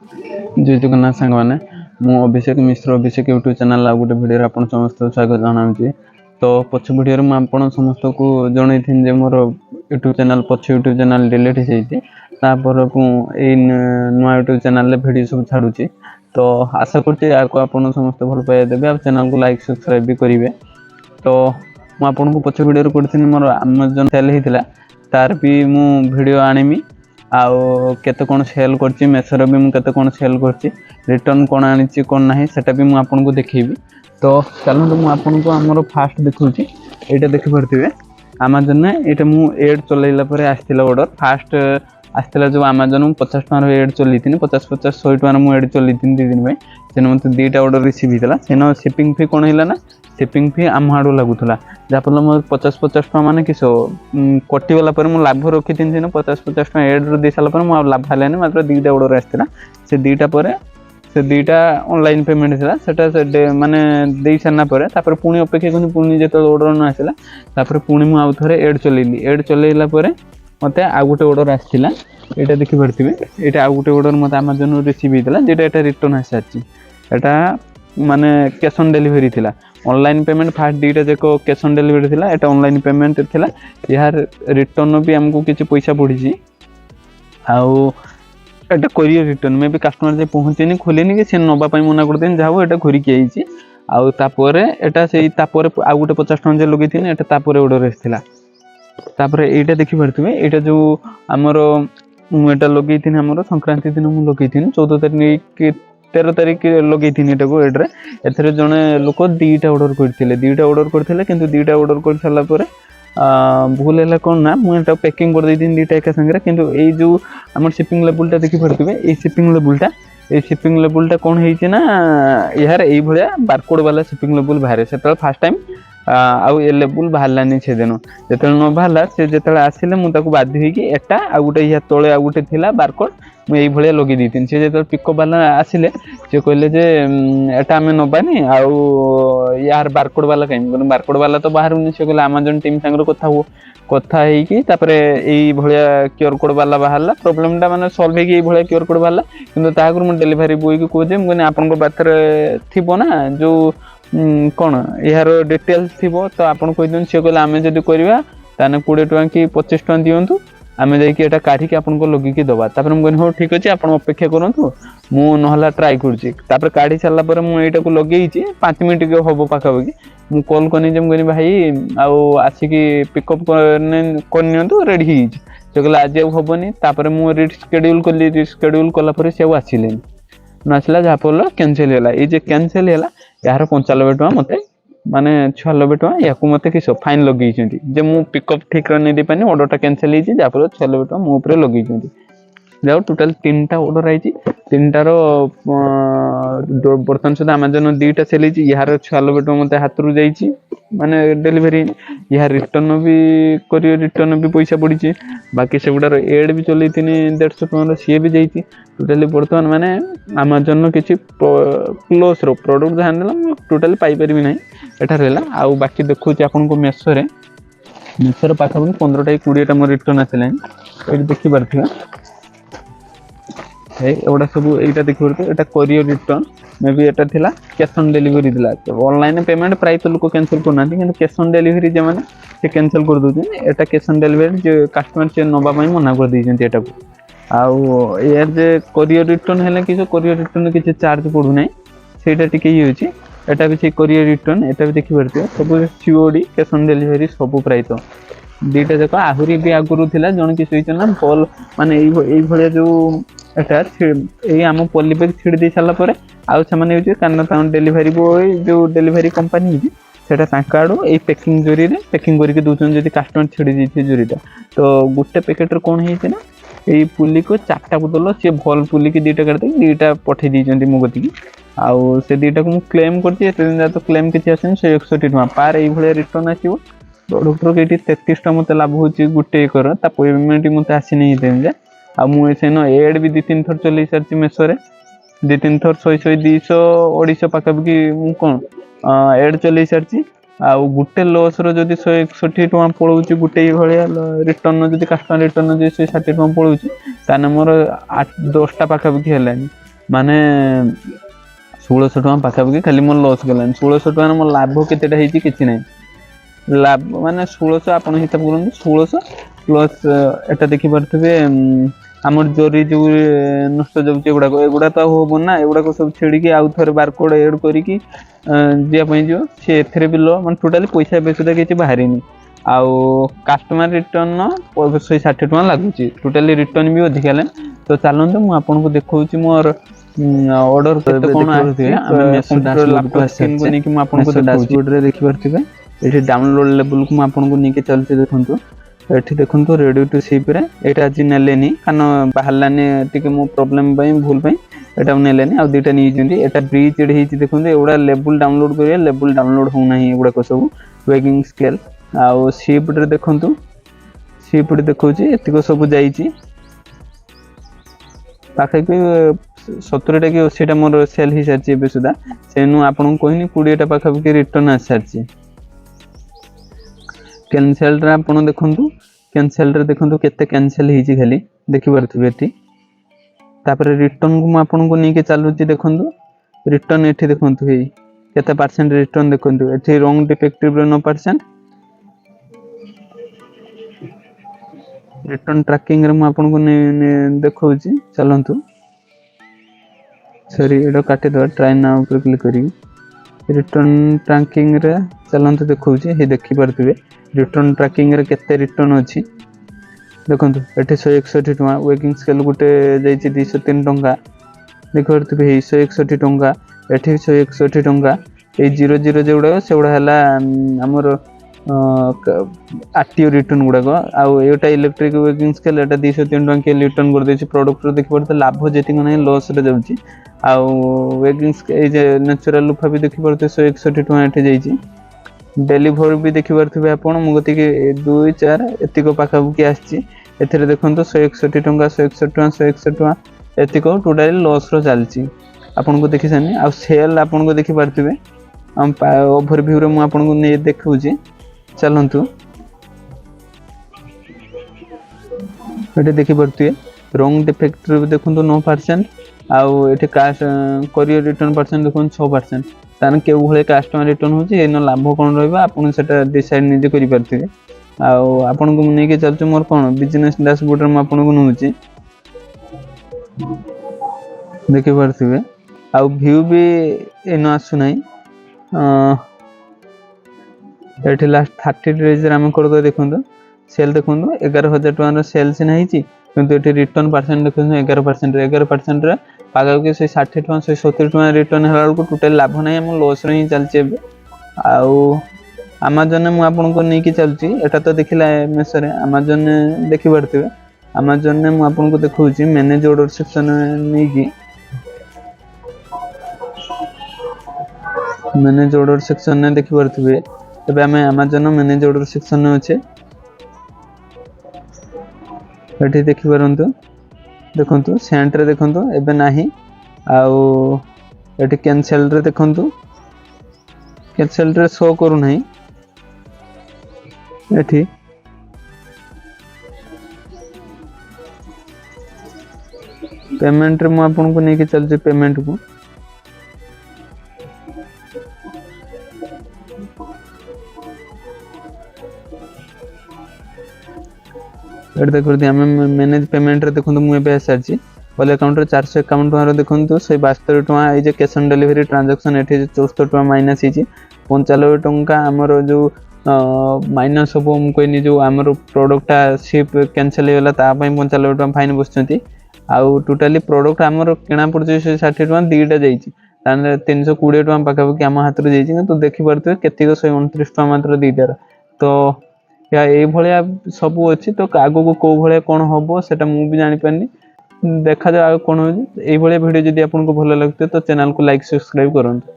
जय जगन्नाथ सांग मैंने मु अभिषेक मिश्र अभिषेक यूट्यूब चैनल आ गोटे भिडियो आप समस्त स्वागत जनाऊँगी। तो पछ भिडियो में आप समस्त को जन थी मोर यूट्यूब चैनल पछ यूट्यूब चैनल डिलीट होपर नुआ यूट्यूब चैनल भिडियो सब छाड़ुची। तो आशा करते आप समस्त भल पाइबा देवे आ चैनल को लाइक सब्सक्राइब भी करेंगे। तो मुझे पछ भिडियो कर मोर आमाजन सेल होता तार भी मु भिडियो आनीमी आउ केते कोन सेल करछि मेसर भी मु केते कोन सेल करछि रिटर्न कोन आनिछि कोन नाही सेटा भी मु आपन को देखैबी। तो चलो मु आपन को हमर फास्ट देखुछि एटा देखि परथिबे अमेज़न ने एटा मु एड चलैला परे आस्थिला ऑर्डर फास्ट आस्थिला जो अमेज़न मु 50 टका रो एड चलिथिनि 50 100 टका मु एड चलिथिनि 2 दिन में सेन मते दुईटा ऑर्डर रिसीव हितला सेन शिपिंग फी कोन हिला ना शिपिंग फी आम हाडू लागुला जहाँफल मो 50 टका माने किसो कटिगला पर मु लाभ रखी थी 50 टका एड दे सारा पर मु लाभ हलानी मात्र दुईटा ऑर्डर आसला से दुईटा पर से दुईटा ऑनलाइन पेमेंट था सेटा माने दे सारा पर पुणी अपेक्षा कर पुणी जो ऑर्डर न आसला तापर पुणी मु आउ थे एड चलैली एड चलैला मते आउ गोटे ऑर्डर आसला एटा देखि परथिबे एटा आउ गोटे ऑर्डर मते अमेज़न रिसीव हितला जेटा एटा रिटर्न आसाची एटा माने कैश ऑन डिलीवरी थिला ऑनलाइन पेमेंट फास्ट दुईटा जाक कैश ऑन डिलीवरी थिला एटा ऑनलाइन पेमेंट थिला यार रिटर्न भी हमको किसी पैसा पड़ी आउ एटा कोरियर रिटर्न में भी कस्टमर जे पहुँचेनी खोलेनी कि से नबा पई मना कर देन जाओ एटा घुरी के आइची आउ तापरे एटा सेई तापरे आउ गोटे 50 टका जे लगेथिन एटा तापरे ऑर्डर आस्थिला तापरे एटा देखि परथिबे एटा जो हमर मु एटा लगेथिन हमर संक्रांति दिन मु लगेथिन 14 तारिख 13 तारिख लगेथिन एटा को एड्रे एथरे जने लोक दुईटा ऑर्डर करथिले किंतु दुईटा ऑर्डर कर साला परे भूल है कौन ना मुझे पैकिंग कर देती दुईटा एक संगे किंतु ये जो आम शिपिंग लेवलटा देखी पड़े ये शिपिंग लेवलटा कौन है ना यार ये भाया बारकोड वाला शिपिंग लेवल बाहर से फास्ट टाइम आउ ए लेवल बाहरलानी से दिन जो न बाहर से जो आसिले मुझे बाध्य होटा आ गोटे या तले आ गोटे थी बारकोड मुझे भाया लगे देती सी जो पिकअप वाला आसिले सी कहले जे एटा आम नबानी आउ यार बारकोड वाला कहीं बारकोड वाला तो बाहर से कहले अमेज़न टीम सांगे कथा यही भाया क्यूआर कोड वाला बाहर प्रोब्लेमटा माने सॉल्व हो क्यूआर कोड बाहर कि मुझे डेलीवरी बॉय को कहे मुझे आपन पाखे थी ना जो कौन यार डिटेल्स थी तो आपन कहीदिन सी कहले आम जब करवा 20 टका कि 25 टका दिंतु आम जाइए काढ़ी आपको लगिकी दबा मुझे हाँ ठीक अच्छे आप अपेक्षा करूँ मु ना ट्राए कर काढ़ी सारापर मुझे को लगे 5 मिनट हम पाखापाखि मु कॉल कनी जे मुझे भाई आउ आसिक पिकअप करनी रेडी से कहले आज हेनी मुझे रिस्केड्यूल कली रिस्केड्यूल कलापर सी आसिले न आसला जहाँफल कैनसल है ये कैनसल है यार 95 टका मत माने 96 टका या मत किस फाइन लगे जे मु पिकअप ठीक नहीं दे पानी ऑर्डर कैनसल हो जहाँफल 96 टका मो उपर लगे जाओ टोटाल 3टा ऑर्डर आई 3टार बर्तमान सुधा अमेज़न 2टा सेल यार 96 टका मत हाथ रू जाइए माने डिलीवरी यार रिटर्न भी करियो रिटर्न भी पैसा पड़ी बाकी से गुडार एड भी चलती 150 टका सी भी जाइए टोटाली बर्तमान माने अमेज़न किसी क्लोज रो प्रोडक्ट जहाँ टोटाली पाइपर ना एठार है आउ बाकी देखो आपन को मेसोरे पाखापाखि 15टा 20टा मोर रिटर्न आसला ये देखी पार्थिबा एगुड़ा सब यहाँ देखिए यहाँ कोरियर रिटर्न मे भी यहाँ थिला कैश ऑन डिलीवरी थिला ऑनलाइन पेमेंट प्राय तो लोग कैंसिल करना कि कैश ऑन डिलीवरी जो मैंने से कैंसिल कर दूसरे यहाँ कैश ऑन डिलीवरी जो कस्टमर से नवाई मना कर देते यहाँ को आउ यार जे कोरियर रिटर्न है कि कोरियर रिटर्न किसी चार्ज पड़ूना से यहाँ भी से कोरियर रिटर्न यहाँ भी देखी पार्थिबे सब सीओडी कैश ऑन डिलीवरी सब प्राय तो 2टा जाक आहरी भी आगुरी था जन कि ना बल माने ये जो ये आम पॉलीबैग छिड़ी दे सारापर आउ से कारण डेलीवरी बॉय जो डेलीवरी कंपनी से आड़ू ये पैकिंग जोरी पैकिंग करके दूसरे जब कस्टमर छिड़ी देते जोरीटा तो गोटे पैकेट कौन है ना ये पुली को 4टा बोतल सी भल पुली की 2टा करते 2टा पठे देते मो गति आउ से 2टा को मुझे क्लेम कर तो क्लेम किसी आसनी 161 टका पार ये रिटर्न आसो प्रोडक्टर के 33 टका मत लाभ हो गोटे एकर पेमेंट मत आसी जा आ मुझे एड भी 2-3 थर चल सारी मेसोरे 2-3 थर 100-200 250 पाखापाखि मुझे कौन एड चल सारी आउ गोटे लॉस रो जदि 161 टका पड़ोची गोटे भाया रिटर्न जदि कस्टमर रिटर्न जदि 160 टका पड़ोची ताने मोर 8-10टा पाखापाखि है माने 1600 टका पाखापाखि खाली मोर लॉस गलानी 1600 टका मोर लाभ केतेटा हेची किछि नै लाभ माने 1600 आपण हिसाब करन 1600 प्लस एटा देखि परथबे हमर जोरी जो नष्ट जाउचे एगुडा तो होबो ना एगुडा को सब छेड़ी के आउ थरे बारकोड ऐड करी की जे पई जो से एथरे भी लो मन टोटली पैसा बेसुदा किछि बाहरिनी आउ कस्टमर रिटर्न 160 टका लागुची टोटली रिटर्न भी अधिक हले तो चलंत मु आपन को देखौची मोर ऑर्डर केते कोन आथे हम मेसो डैशबोर्ड को स्क्रीन को नेकी मु आपन को डैशबोर्ड रे देखि परथिबे एठी डाउनलोड लेवल को मु आपन को नेकी चलते देखंतु एठी देखंतु रेडी टू शिप रे एटा आज नेलेनी कानो बाहरलानी टिके मो प्रॉब्लम पई भूल पई एटा नेलेनी आ दुटा नी जंती एटा ब्रिज एडी हिची देखंतु एउडा लेवल डाउनलोड करिया लेवल डाउनलोड हो नाही एउडा को सब वेगिंग स्केल आ शिप रे देखंतु शिप रे देखौची एतिको सब जाईची पाखे कि 70 टा कि 80 टा मोर सेल ही सारची बे सुदा सेनु आपन कोहिनी 20 टा पाखा कि रिटर्न आ सारची कैंसिल रे आपण देखंतु कैंसिल रे देखंतु केते कैंसिल हिची खाली देखि परथिबे एठी तापर रिटर्न को आपण को नेके चालुची देखंतु रिटर्न एठी देखंतु हे केते परसेंट रिटर्न देखंतु एठी रॉन्ग डिफेक्टिव रे 9% रिटर्न ट्रैकिंग रे म आपण को देखौची चलंतु सॉरी एडो काटे दो ट्राई नाउ पर क्लिक करी रिटर्न ट्रैकिंग रे चलंतु देखौची हे देखि परथिबे रिटर्न ट्रैकिंग रे केते रिटर्न अछि देखंतु एठी 161 टका वर्किंग स्केल गुटे जाईची 203 टका देखि परथिबे 161 टका एठी 161 टका ए 00 जेउडा सेउडा हला हमर आरटीओ रिटर्न गुडा को आउ एटा इलेक्ट्रिक वर्किंग स्केल एटा 203 टका के रिटर्न कर देछि प्रोडक्ट रो देखि परते लाभ जेति नै लॉस रे जाउची आउ वर्किंग ए जे नेचुरल लुफा भी देखि परते 161 टका एठी जाईची डेलीवर भी देखि परथिबे आपण मु गति के 2 4 एतिको पाखा की आछि एथरे देखंतो 161 टका 161 टका 161 टका एतिको टोटली लॉस रो चलची आपण को देखि सनी आ सेल आपण को देखि परथिबे हम ओवरव्यू रे मु आपण को ने देखौची चलंतु एटे देखि परथिबे रॉन्ग डिफेक्ट रे देखंतो 9% आउ एटे काश करियर रिटर्न परसेंट देखन 6% तान के भले कस्टमर रिटर्न होची एनो लाभ कोन रहबा आपण सेटा डिसाइड निजे करि परथिबे आउ आपण को नै के चलछ मोर कोन बिजनेस डैशबोर्ड रे म आपण को नउची देखि परथिबे आउ व्यू भी एनो आसु नै एठी लास्ट 30 डेज रे हम कर दो देखंतो सेल देखंतो 11000 टका रो सेल से नाही ची किंतु एठी रिटर्न परसेंट देखंतो 11% रे 11% रे पागा के 60 टका 70 टका रिटर्न हला को टोटल लाभ नाही हम लॉस रे ही चलचे आउ अमेज़न ने मु आपन को नै कि चलची एटा तो देखिला मेसरे अमेज़न देखि परथिबे अमेज़न ने मु आपन को देखौची मैनेज ऑर्डर सेक्शन नै कि मैनेज ऑर्डर सेक्शन ने देखि परथिबे तबे हमें अमेज़न मैनेज ऑर्डर सेक्शन ने अछि एठी देखि परंतु देखंतु सेंटर देखंतु एबे नाही आउ एठी कैंसिल रे देखंतु कैंसिल रे शो करू नाही एठी पेमेंट रे मु आपन को नै कि चल जे पेमेंट को एट देखो हम मैनेज पेमेंट रे देखो मु एबे आसारची वाले अकाउंट रे 451 टका रो देखंतु से 72 टका ए जे कैश ऑन डिलीवरी ट्रांजैक्शन एठी 74 टका माइनस हिची 95 टका हमर जो माइनस हो हम कोइनी जो हमर प्रोडक्ट शिप कैंसिल होला ता पई 95 टका फाइन बसचंती आउ टोटली प्रोडक्ट हमर किना पड़छ 60 टका दीटा जाईची ताने 320 टका पाखा कि हम हाथ रे जाईची तो देखि परते केतिको 129 टका मात्र दीटा तो या ए भलिया सब अछि तो आगो को को भलिया कोन होबो सेटा मु भी जानि पानी देखा जा कोन हो ए भलिया वीडियो जदी आपन को भलो लगते तो चैनल को लाइक सब्सक्राइब करंतु।